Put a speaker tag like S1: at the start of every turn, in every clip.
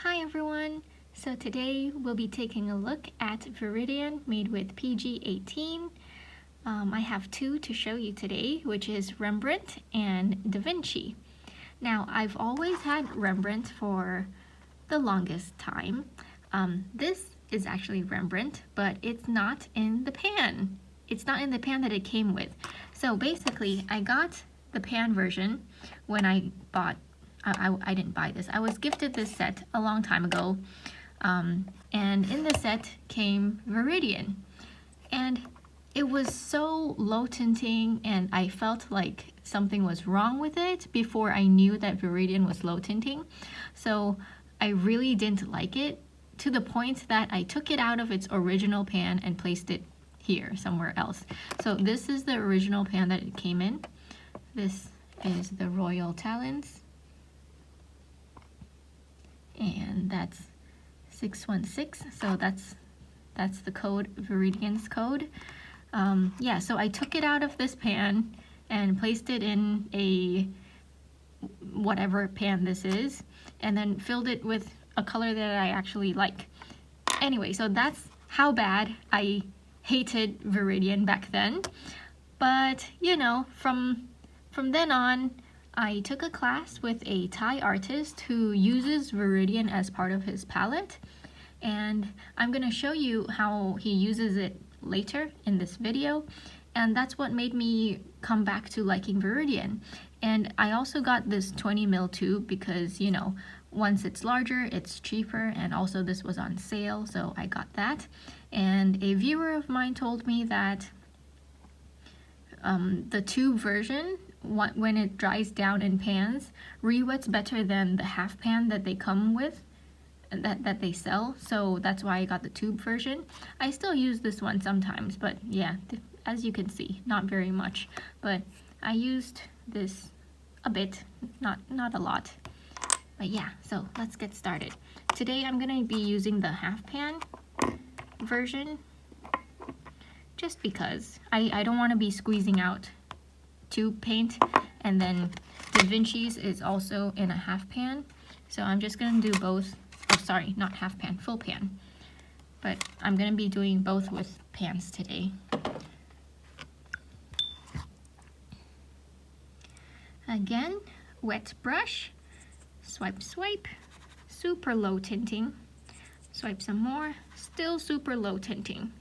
S1: Hi everyone! So today we'll be taking a look at Viridian made with PG18. I have two to show you today, which is Rembrandt and Da Vinci. Now I've always had Rembrandt for the longest time. This is actually Rembrandt, but it's not in the pan. It's not in the pan that it came with. So basically I got the pan version when I bought I didn't buy this. I was gifted this set a long time ago, and in the set came Viridian, and it was so low tinting, and I felt like something was wrong with it before I knew that Viridian was low tinting. So I really didn't like it, to the point that I took it out of its original pan and placed it here somewhere else. So this is the original pan that it came in. This is the Royal Talons. And that's 616, so that's the code, Viridian's code. Yeah, so I took it out of this pan and placed it in a whatever pan this is, and then filled it with a color that I actually like. Anyway, so that's how bad I hated Viridian back then. But you know, from then on, I took a class with a Thai artist who uses Viridian as part of his palette, and I'm going to show you how he uses it later in this video, and that's what made me come back to liking Viridian. And I also got this 20mm tube because, you know, once it's larger, it's cheaper, and also this was on sale, so I got that. And a viewer of mine told me that the tube version, when it dries down in pans, re-wets better than the half pan that they come with, that they sell. So that's why I got the tube version. I still use this one sometimes, but yeah, as you can see, not very much. But I used this a bit, not a lot. But yeah, so let's get started. Today I'm gonna be using the half pan version, just because I don't want to be squeezing out tube paint, and then Da Vinci's is also in a half pan, so I'm just gonna do both. Oh, sorry, not half pan, full pan, but I'm gonna be doing both with pans today. Again, wet brush, swipe, super low tinting, swipe some more, still super low tinting.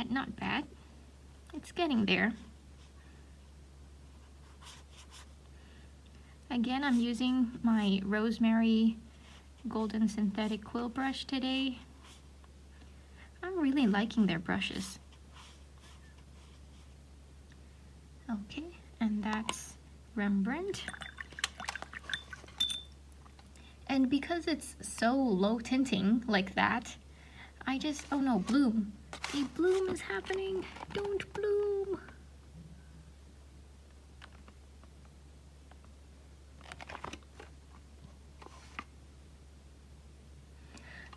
S1: Not bad. It's getting there. Again, I'm using my Rosemary Golden Synthetic Quill brush today. I'm really liking their brushes. Okay, and that's Rembrandt. And because it's so low tinting like that, oh no, bloom. A bloom is happening. Don't bloom.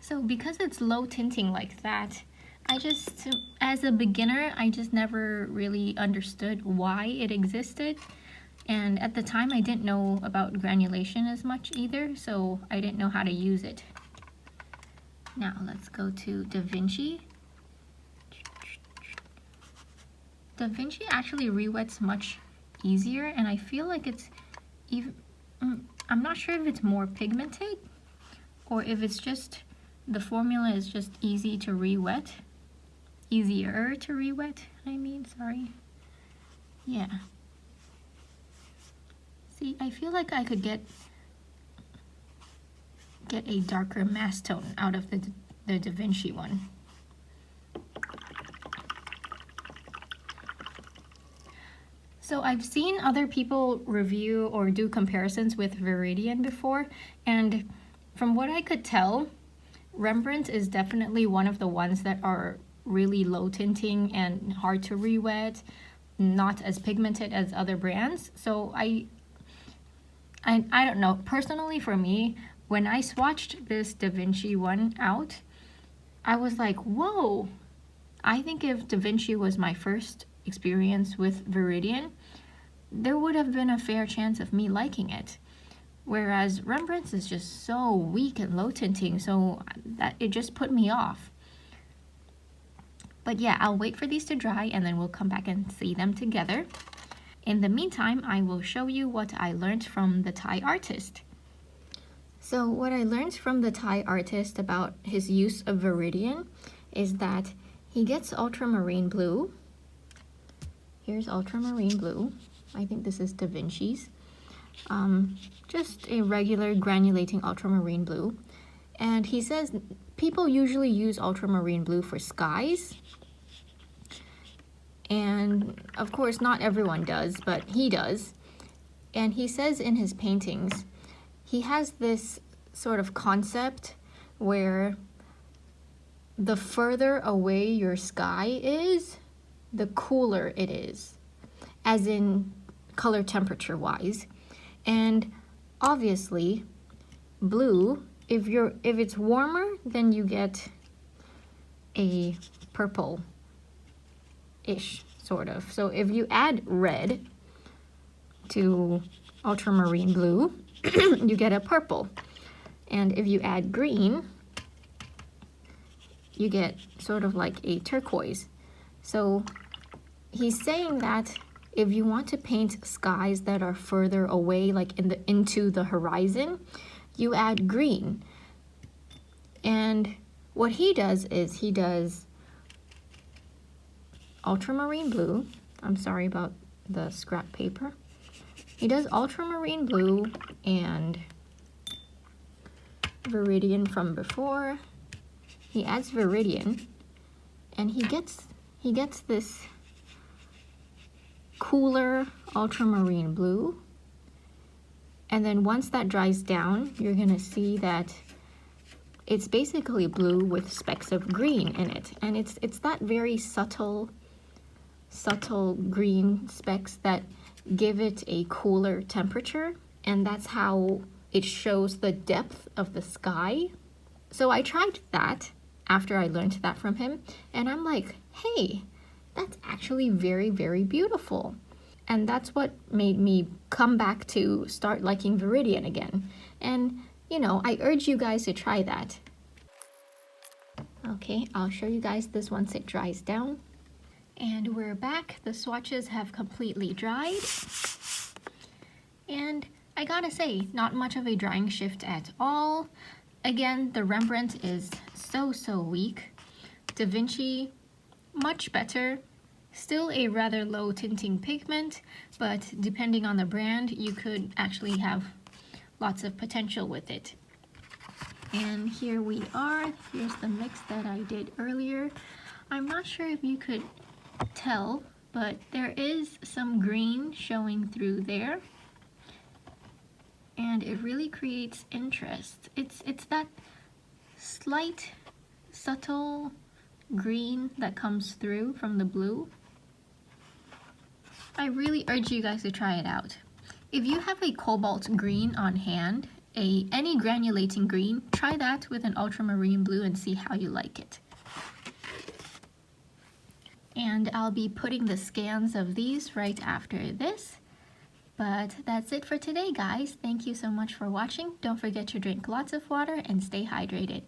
S1: So because it's low tinting like that, as a beginner, I just never really understood why it existed. And at the time, I didn't know about granulation as much either, so I didn't know how to use it. Now let's go to Da Vinci. Da Vinci actually re-wets much easier, and I feel like it's even, I'm not sure if it's more pigmented or if it's just, the formula is just easy to re-wet. Easier to re-wet, I mean, sorry. Yeah. See, I feel like I could get a darker mass tone out of the Da Vinci one. So I've seen other people review or do comparisons with Viridian before, and from what I could tell, Rembrandt is definitely one of the ones that are really low tinting and hard to re-wet, not as pigmented as other brands. So I don't know, personally for me, when I swatched this Da Vinci one out, I was like, whoa, I think if Da Vinci was my first experience with Viridian, there would have been a fair chance of me liking it. Whereas Rembrandt's is just so weak and low tinting, so that it just put me off. But yeah, I'll wait for these to dry and then we'll come back and see them together. In the meantime, I will show you what I learned from the Thai artist. So what I learned from the Thai artist about his use of Viridian is that he gets ultramarine blue. Here's ultramarine blue. I think this is Da Vinci's. Just a regular granulating ultramarine blue. And he says people usually use ultramarine blue for skies. And of course, not everyone does, but he does. And he says in his paintings, he has this sort of concept where the further away your sky is, the cooler it is, as in color temperature wise. And obviously blue, if it's warmer, then you get a purple-ish sort of. So if you add red to ultramarine blue, you get a purple. And if you add green, you get sort of like a turquoise. So he's saying that if you want to paint skies that are further away, like into the horizon, you add green. And what he does is he does ultramarine blue. I'm sorry about the scrap paper. He does ultramarine blue and Viridian from before. He adds Viridian, and he gets this cooler ultramarine blue. And then once that dries down, you're gonna see that it's basically blue with specks of green in it. And it's that very subtle green specks that give it a cooler temperature. And that's how it shows the depth of the sky. So I tried that after I learned that from him, and I'm like, hey, that's actually very, very beautiful. And that's what made me come back to start liking Viridian again. And, you know, I urge you guys to try that. Okay, I'll show you guys this once it dries down. And we're back. The swatches have completely dried. And I gotta say, not much of a drying shift at all. Again, the Rembrandt is so weak. Da Vinci, much better. Still a rather low tinting pigment, but depending on the brand, you could actually have lots of potential with it. And here we are. Here's the mix that I did earlier. I'm not sure if you could tell, but there is some green showing through there. And it really creates interest. It's that slight, subtle green that comes through from the blue. I really urge you guys to try it out. If you have a cobalt green on hand, any granulating green, try that with an ultramarine blue and see how you like it. And I'll be putting the scans of these right after this. But that's it for today, guys. Thank you so much for watching. Don't forget to drink lots of water and stay hydrated.